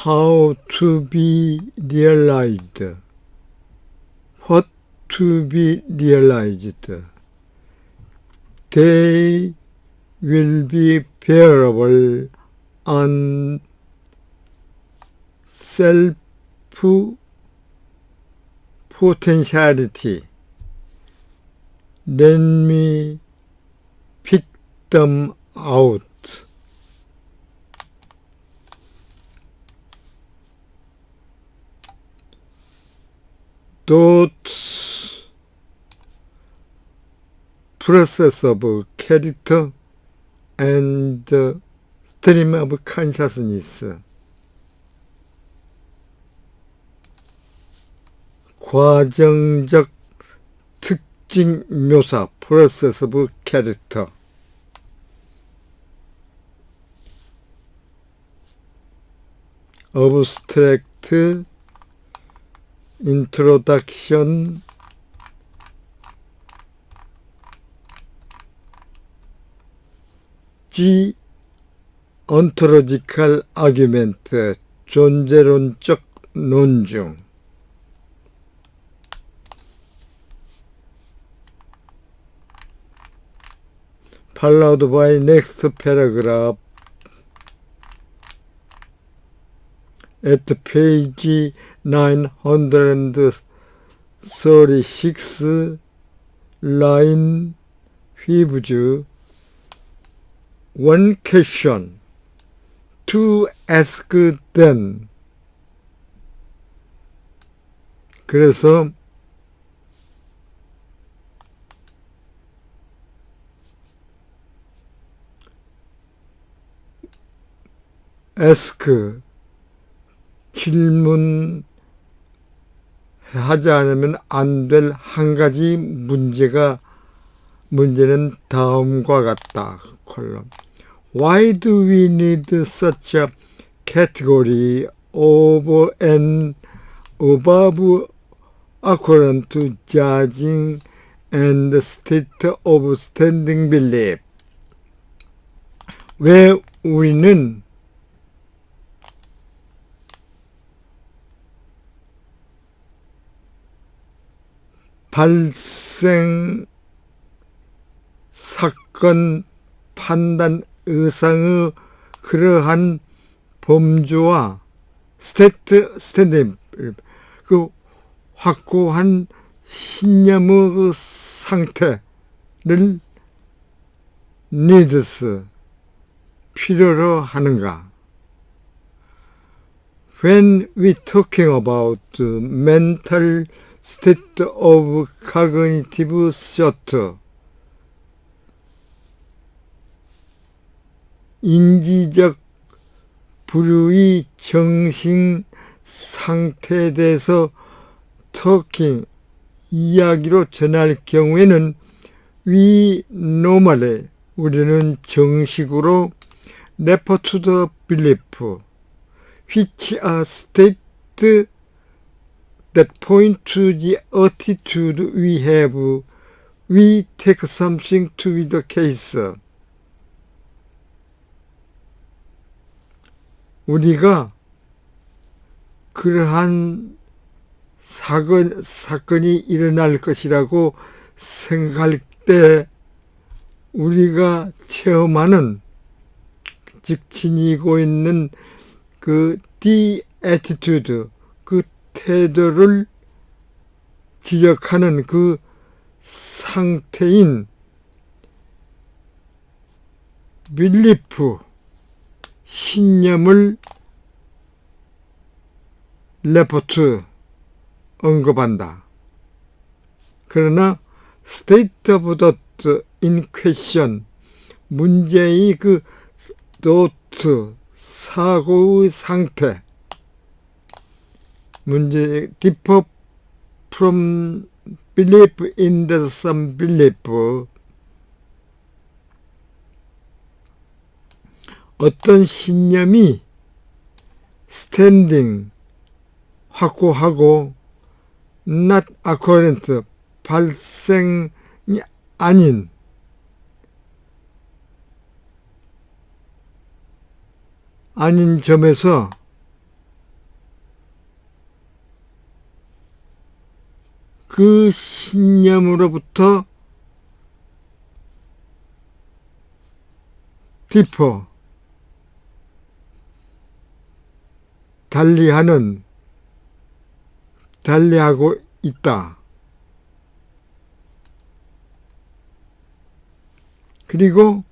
how to be realized, what to be realized. They will be bearable on self-potentiality. Let me pick them out. Thoughts, process of character, and stream of consciousness. 과정적 특징 묘사, process of character. abstract introduction, G. ontological argument, 존재론적 논증. followed by next paragraph. At page 936, line 5, one question to ask then. 그래서 ask, 질문하지 않으면 안 될 한 가지 문제는 다음과 같다. 콜럼. Why do we need such a category of an above according to judging and state of standing belief? 왜 우리는 발생, 사건, 판단, 의상의 그러한 범주와 스탠딩, 그 확고한 신념의 상태를 needs, 필요로 하는가? When we talking about mental state of cognitive thought, 인지적 부류의 정신 상태에 대해서 talking, 이야기로 전할 경우에는 we normally, 우리는 정식으로 refer to the belief, which are state that point to the attitude we have, we take something to be the case. 우리가 그러한 사건이 일어날 것이라고 생각할 때 우리가 체험하는, 즉 지니고 있는 그 the attitude, 그 태도를 지적하는 그 상태인 belief, 신념을 레포트, 언급한다. 그러나 state of thought in question, 문제의 그 thought, 사고의 상태, 문제 differ from belief in the some belief, 어떤 신념이 standing, 확고하고 not accordant, 발생이 아닌 점에서 그 신념으로부터 디퍼 달리하고 있다. 그리고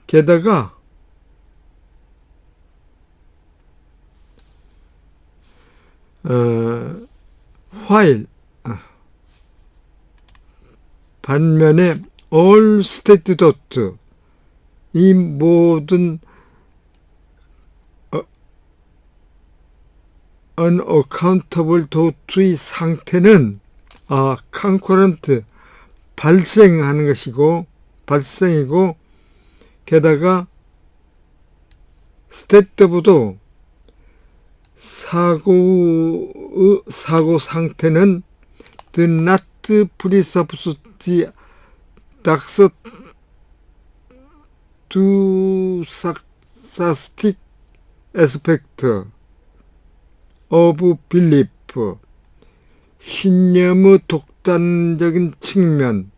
게다가 while 반면에 all state dot 이 모든 unaccountable dot의 상태는 concurrent 발생하는 것이고 발생이고 게다가 state도 사고 상태는 do not presuppose the doxastic aspect of belief 신념의 독단적인 측면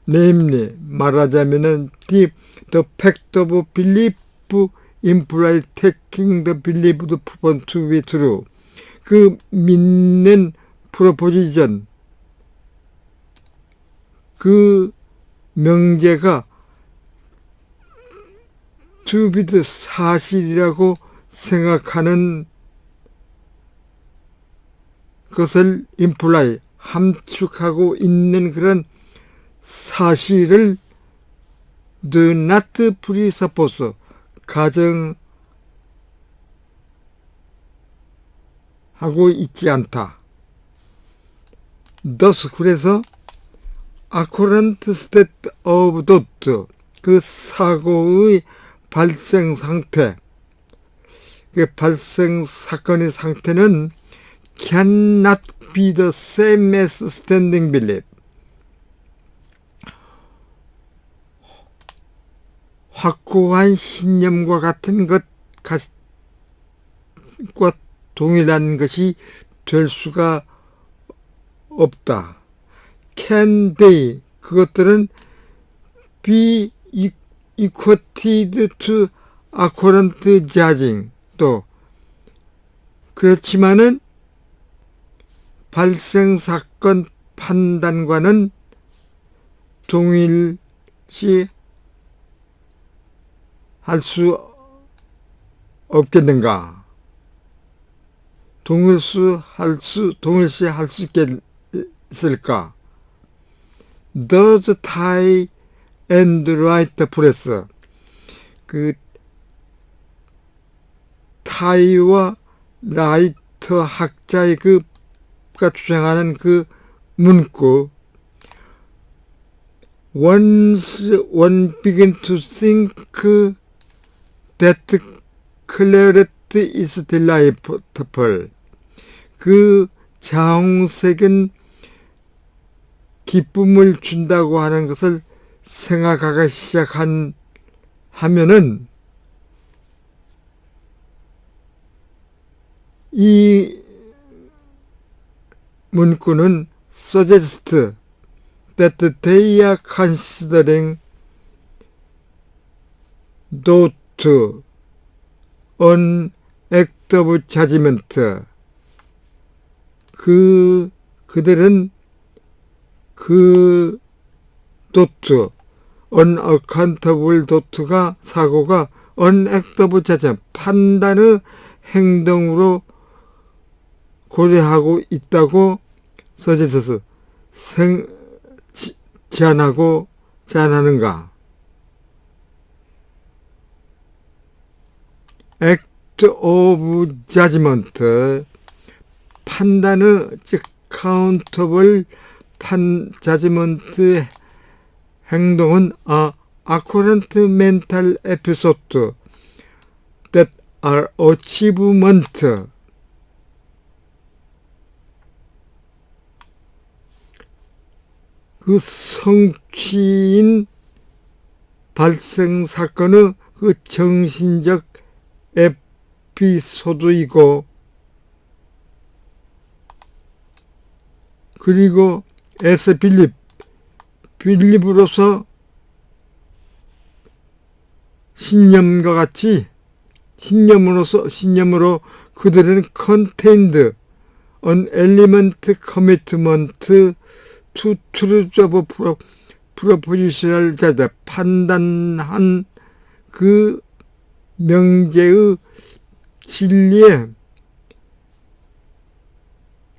namely 말하자면은 the fact of belief implies taking the believed proven to be true 그 믿는 프로포지션 그 명제가 to be the 사실이라고 생각하는 것을 imply 함축하고 있는 그런 사실을 do not presuppose 가정하고 있지 않다. thus 그래서 accurrent state of thought 그 사고의 발생 상태 그 발생 사건의 상태는 cannot be the same as standing belief 확고한 신념과 같은 것과 동일한 것이 될 수가 없다. Can they 그것들은 be equated to accurrent judging 또 그렇지만은 발생 사건 판단과는 동일시 할 수 없겠는가? 동일시 할 수 있을까? Does tie and write press 그 타이와 라이터 학자의 그가 주장하는 그 문구 Once one begin to think that clarity is delightful 그 자홍색은 기쁨을 준다고 하는 것을 생각하기 하면은 이 문구는 suggest that they are considering doubt on act of judgment 그들은 그 도트 unaccountable 도트가 사고가 on act of judgment 판단의 행동으로 고려하고 있다고 서제서서 제안하는가 act of judgment 판단의 즉 countable judgment 행동은 accurrent mental episode that are achievement 그 성취인 발생 사건의 그 정신적 에피소드이고 그리고 as believe, 빌립으로서 신념과 같이 신념으로 그들은 contained an element commitment to truth of propositional judgment, 판단한 그 명제의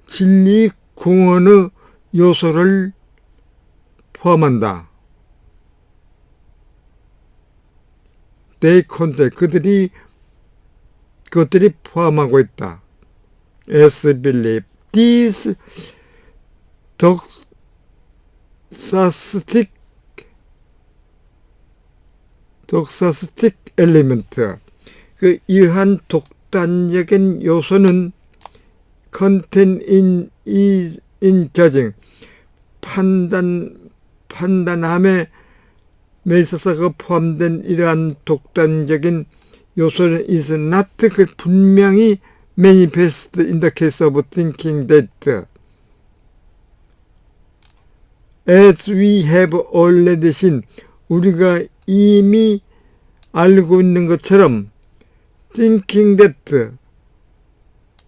진리 공헌의 요소를 포함한다. They contain, 그것들이 포함하고 있다. As believe, these doxastic element, 그 이러한 독단적인 요소는 contain in judging, 판단함에 있어서 그 포함된 이러한 독단적인 요소는 is not, 그 분명히 manifest in the case of thinking that as we have already seen, 우리가 이미 알고 있는 것처럼 thinking that,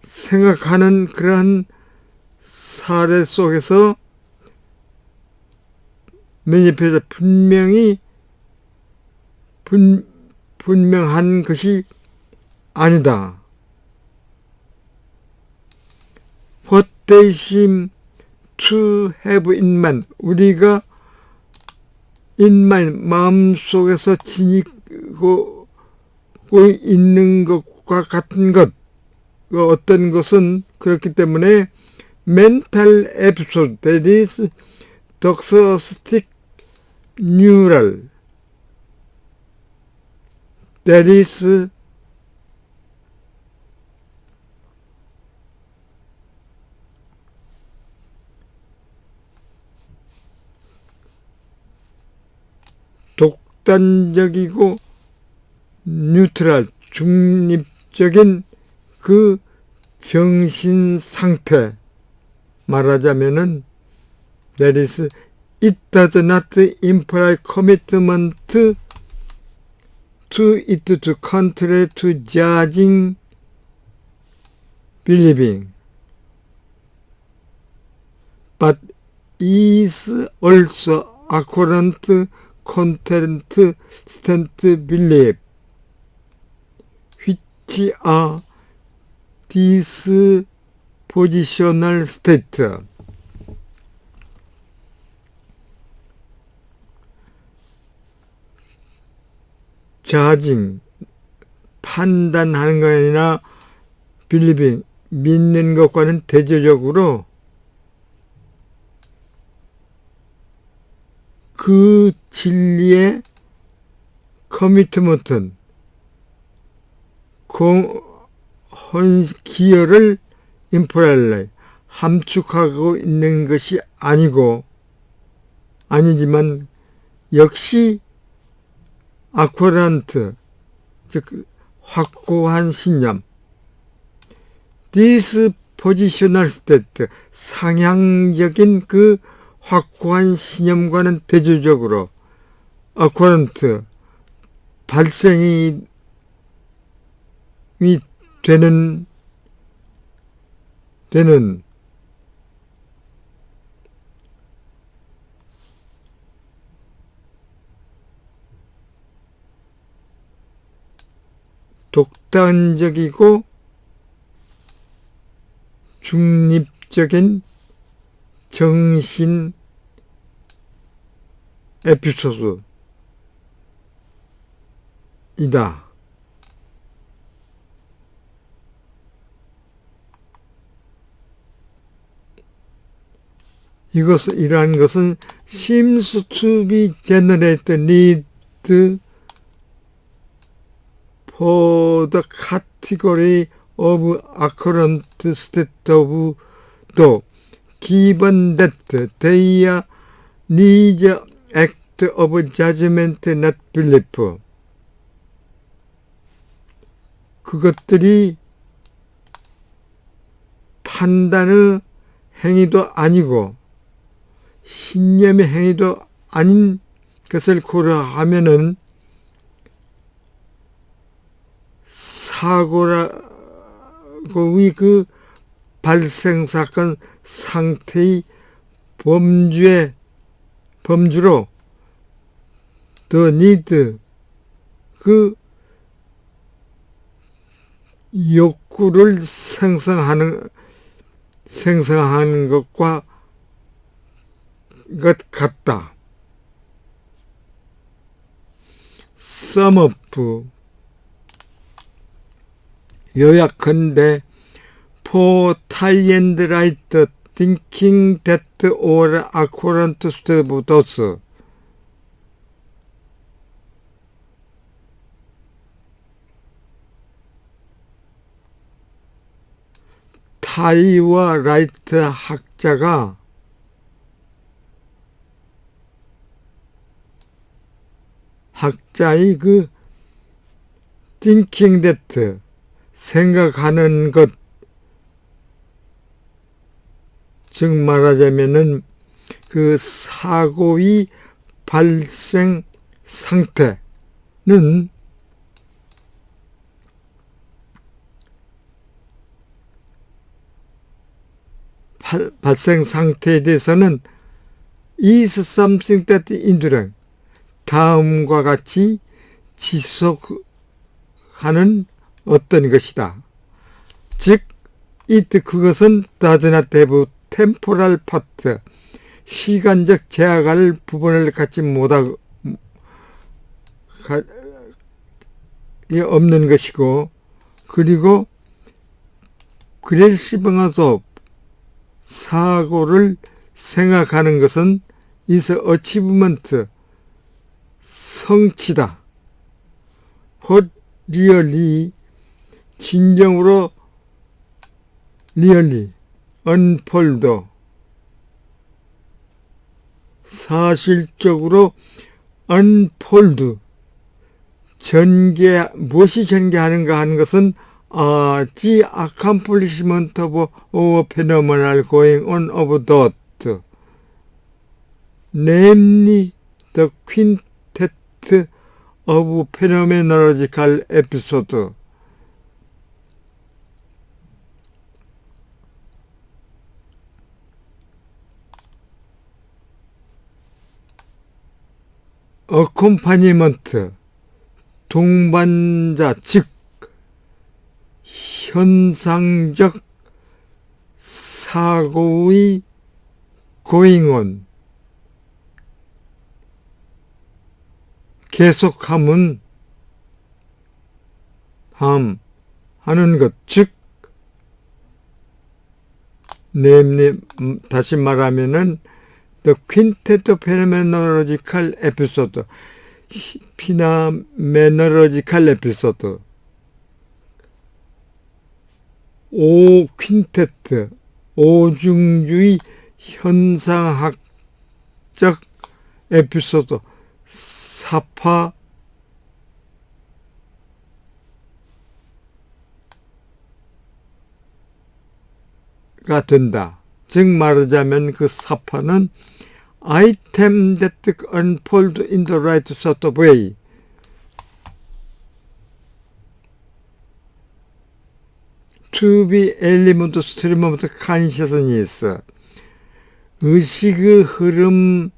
생각하는 그러한 사례 속에서 manifest, 분명한 것이 아니다. What they seem to have in mind, 우리가 in mind, 마음속에서 지니고 있는 것과 같은 것, 어떤 것은 그렇기 때문에 mental episode, that is doxastic neural, that is 독단적이고 뉴트럴, 중립적인 그 정신 상태, 말하자면은 that is, it does not imply commitment to it to contrary to judging, believing, but is also accordant content stand belief, which are dispositional state. judging, 판단하는 거 아니라 believing, 믿는 것과는 대조적으로 그 진리의 커미트먼트는 기여를 임플라이, 함축하고 있는 것이 아니지만 역시 아쿠란트, 즉 확고한 신념, dispositional state, 상향적인 그 확고한 신념과는 대조적으로 아쿠란트, 발생이 되는 독단적이고 중립적인 정신 에피소드이다. 이러한 것은 seems to be generated need for the category of occurrent state of the given that they are needs act of judgment not belief. 그것들이 판단의 행위도 아니고 신념의 행위도 아닌 것을 고려하면은 사고라고의 그 발생 사건 상태의 범주로 the need 그 욕구를 생성하는 것과 것 같다. sum up 요약컨대 for tie and right thinking that all accordant to those 타이와 라이트 학자가 학자의 그 thinking that 생각하는 것, 즉 말하자면은 그 사고의 발생 상태는 발생 상태에 대해서는 is something that endure 다음과 같이 지속하는 어떤 것이다. 즉 it 그것은 does not have temporal part 시간적 제약할 부분을 갖지 못하고 없는 것이고 그리고 그레시빙하서 사고를 생각하는 것은 is achievement 성취다. what really 진정으로 really unfold 사실적으로 unfold 무엇이 전개하는가 하는 것은 the accomplishment of phenomenal going on of thought namely the quintet of phenomenological episode accompaniment 동반자 즉 현상적 사고의 going on 계속함은 하는 것 즉 다시 말하면은 The Quintet Phenomenological Episode Phenomenological Episode 퀸테트 오중주의 현상학적 에피소드 사파가 된다. 즉 말하자면 그 사파는 item that unfold in the right sort of way to be element stream of the consciousness 의식의 흐름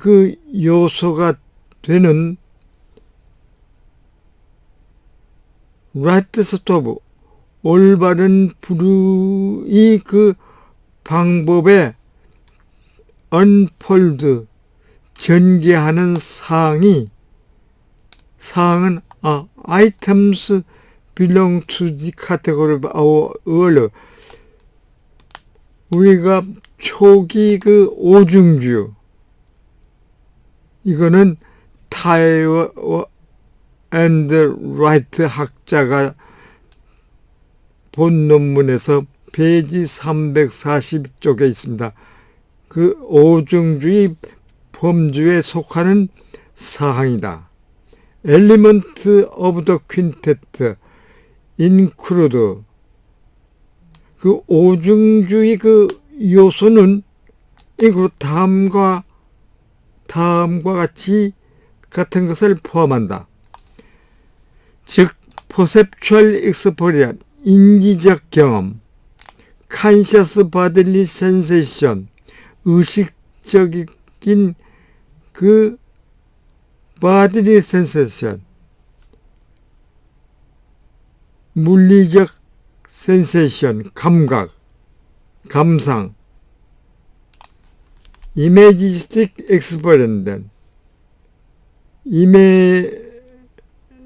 그 요소가 되는 right sort of 올바른 부류의 그 방법에 unfold 전개하는 사항은 items belong to the category of our world 우리가 초기 그 오중주 이거는 타이어 앤드 라이트 학자가 본 논문에서 페이지 340쪽에 있습니다. 그 오중주의 범주에 속하는 사항이다. Element of the quintet include 그 오중주의 그 요소는 이거 다음과 같이 같은 것을 포함한다. 즉 perceptual experience, 인지적 경험, conscious bodily sensation, 의식적인 그 bodily sensation, 물리적 sensation, 감각, 감상, imagistic experience,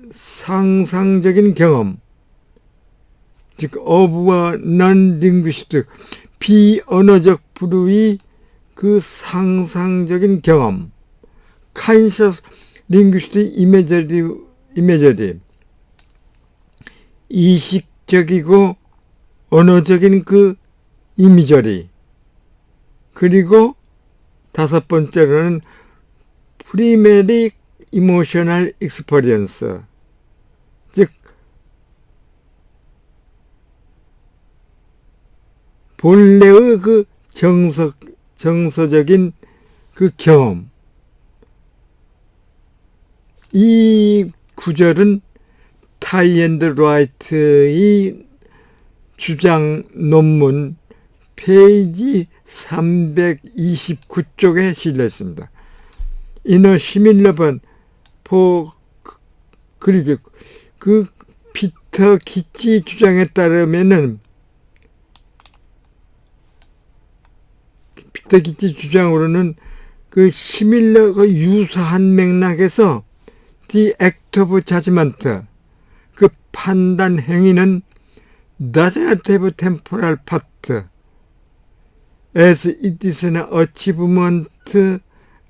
상상적인 경험, 즉 어부와 non-linguistic, 비언어적 부류의 그 상상적인 경험, conscious linguistic imagery, 이식적이고 언어적인 그 이미저리, 그리고 다섯 번째로는 primary emotional experience, 즉 본래의 그 정서적인 그 경험. 이 구절은 타이 앤드 라이트의 주장 논문 페이지 329쪽에 실렸습니다. In a similar 그리고 그 피터 기치 주장에 따르면은 피터 기치 주장으로는 그 시밀러 그 유사한 맥락에서 the act of judgment, 그 판단 행위는 does not have temporal part as it is an achievement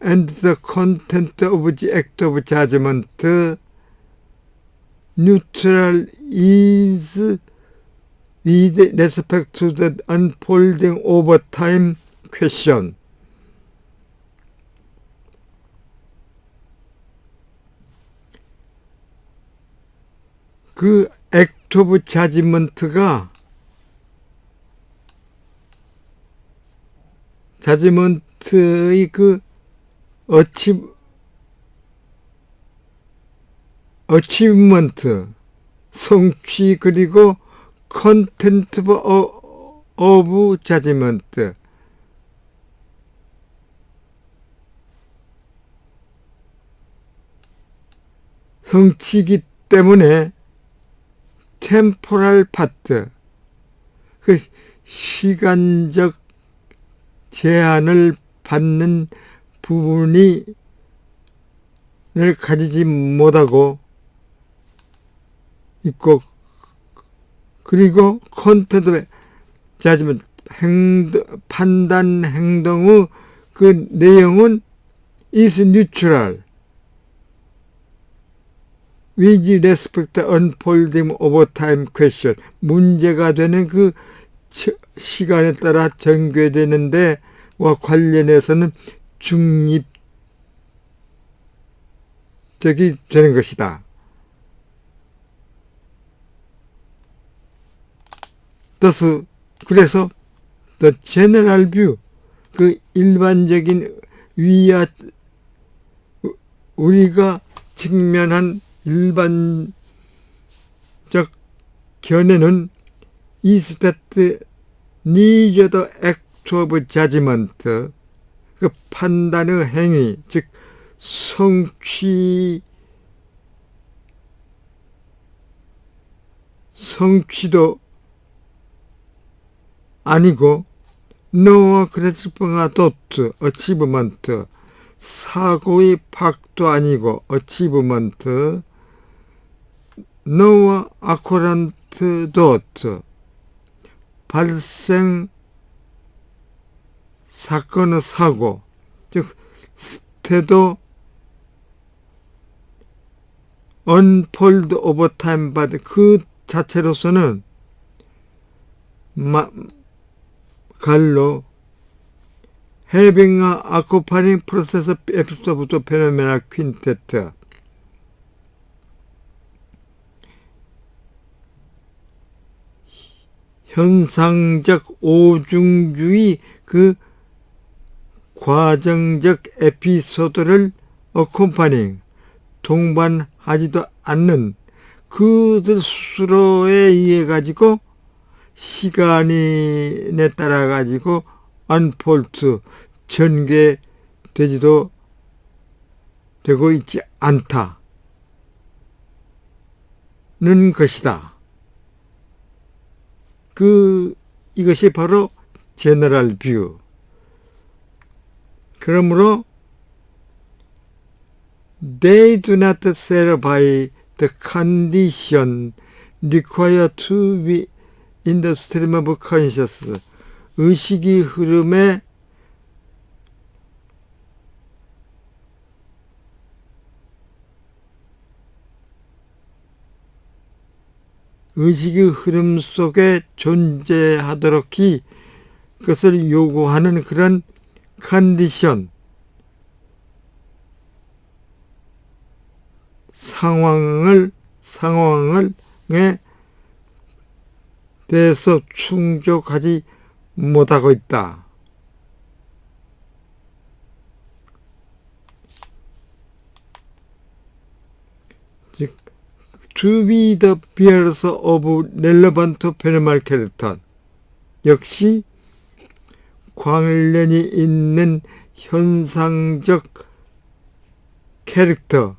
and the content of the act of judgment neutral is with respect to the unfolding over time question. 그 액트 오브 자지먼트가 자지먼트의 그 어치브먼트 성취 그리고 컨텐트 오브 자지먼트 성취이기 때문에 템포럴 파트, 그 시간적 제한을 받는 부분을 가지지 못하고 있고, 그리고 컨텐츠 자지면 판단 행동의 그 내용은 is neutral with respect to unfolding over time question, 문제가 되는 그 시간에 따라 전개되는 데와 관련해서는 중립적이 되는 것이다. 그래서 the general view, 그 일반적인 우리가 직면한 일반적 견해는 is that neither the act of judgment, 그 판단의 행위, 즉 성취도 아니고 nor grasping thought, achievement, 사고의 파악도 아니고 achievement, nor occurrent thought, 발생 사건의 사고, 즉 스테도 unfold over time, 그 자체로서는 갈로 having a accompanying process of episode of phenomenal quintet, 현상적 오중주의 그 과정적 에피소드를 어콤파닝 동반하지도 않는 그들 스스로에 의해 가지고 시간에 따라 가지고 언폴트 전개되지도 되고 있지 않다는 것이다. 이것이 바로 제너럴 뷰. 그러므로 they do not satisfy the condition required to be in the stream of consciousness. 의식의 흐름에 의식의 흐름 속에 존재하도록 그것을 요구하는 그런 컨디션, 상황에 대해서 충족하지 못하고 있다. 즉, to be the bearers of relevant phenomenal character. 역시 관련이 있는 현상적 캐릭터,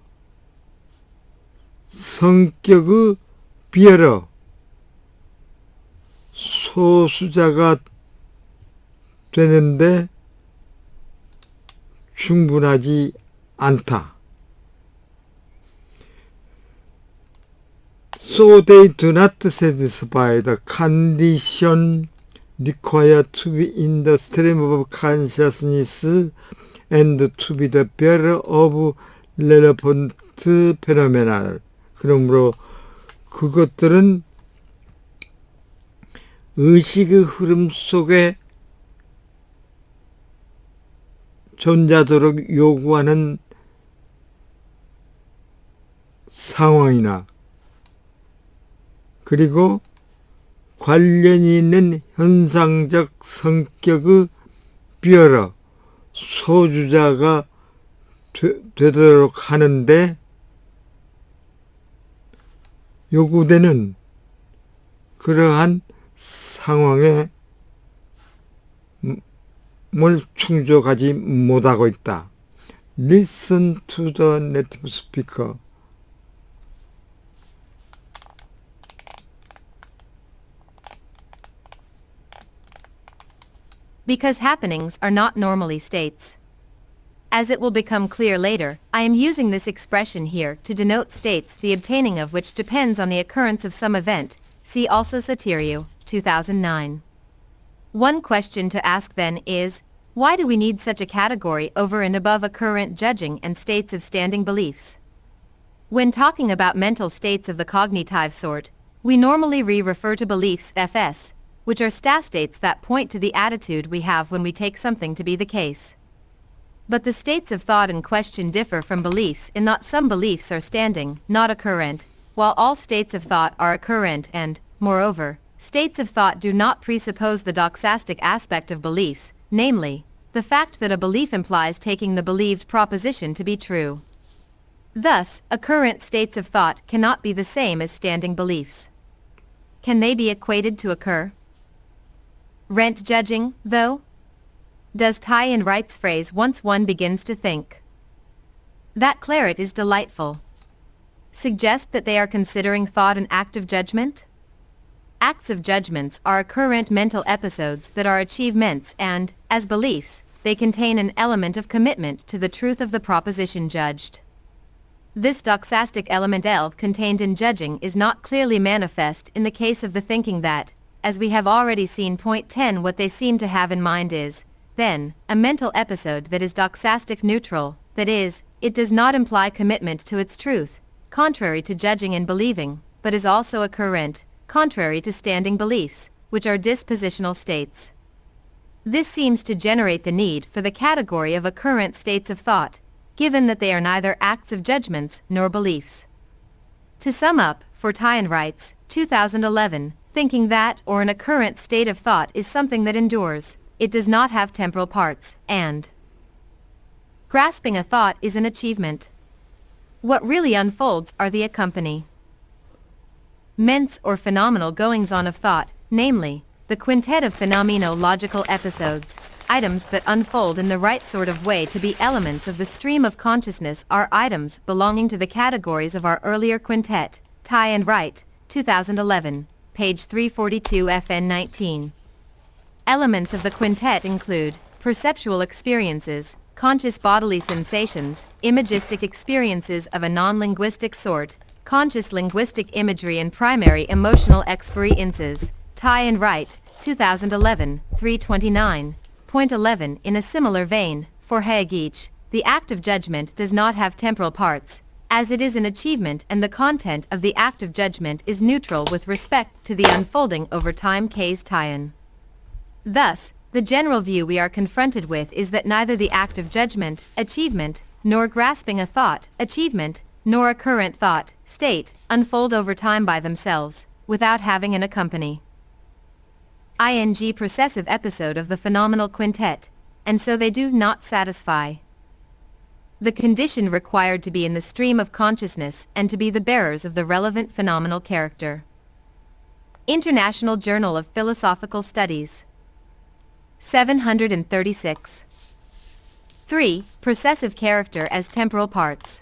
성격의 비어러, 소수자가 되는데 충분하지 않다. So they do not satisfy the condition required to be in the stream of consciousness and to be the bearer of relevant phenomena. 그러므로 그것들은 의식의 흐름 속에 존재하도록 요구하는 상황이나 그리고 관련이 있는 현상적 성격의 비어러, 소주자가 되도록 하는데 요구되는 그러한 상황에 뭘 충족하지 못하고 있다. Listen to the native speaker. Because happenings are not normally states. As it will become clear later, I am using this expression here to denote states the obtaining of which depends on the occurrence of some event. See also Soteriou, 2009. One question to ask then is, why do we need such a category over and above occurrent judging and states of standing beliefs? When talking about mental states of the cognitive sort, we normally refer to beliefs FS, which are states that point to the attitude we have when we take something to be the case. But the states of thought in question differ from beliefs in that some beliefs are standing, not occurrent, while all states of thought are occurrent and, moreover, states of thought do not presuppose the doxastic aspect of beliefs, namely, the fact that a belief implies taking the believed proposition to be true. Thus, occurrent states of thought cannot be the same as standing beliefs. Can they be equated to occur? Rent judging, though? Does Ty and Wright's phrase once one begins to think? That claret is delightful. Suggest that they are considering thought an act of judgment? Acts of judgments are occurrent mental episodes that are achievements and, as beliefs, they contain an element of commitment to the truth of the proposition judged. This doxastic element L contained in judging is not clearly manifest in the case of the thinking that, as we have already seen point 10, what they seem to have in mind is, then, a mental episode that is doxastic neutral, that is, it does not imply commitment to its truth, contrary to judging and believing, but is also occurrent, contrary to standing beliefs, which are dispositional states. This seems to generate the need for the category of occurrent states of thought, given that they are neither acts of judgments nor beliefs. To sum up, for Ty and Wright's 2011, Thinking that or an occurrent state of thought is something that endures. It does not have temporal parts, and grasping a thought is an achievement. What really unfolds are the accompanying or phenomenal goings-on of thought, namely, the quintet of phenomenological episodes, items that unfold in the right sort of way to be elements of the stream of consciousness are items belonging to the categories of our earlier quintet, Ty and Wright, 2011, page 342 FN 19. Elements of the quintet include perceptual experiences, conscious bodily sensations, imagistic experiences of a non-linguistic sort, conscious linguistic imagery and primary emotional experiences. Ty and Wright, 2011, 329. Point 11. In a similar vein, for Hegel, the act of judgment does not have temporal parts, as it is an achievement and the content of the act of judgment is neutral with respect to the unfolding over time case Tyon. Thus, the general view we are confronted with is that neither the act of judgment, achievement, nor grasping a thought, achievement, nor a current thought, state, unfold over time by themselves, without having an accompany. Processive episode of the phenomenal quintet, and so they do not satisfy the condition required to be in the stream of consciousness and to be the bearers of the relevant phenomenal character. International Journal of Philosophical Studies. 736. 3. Processive character as temporal parts.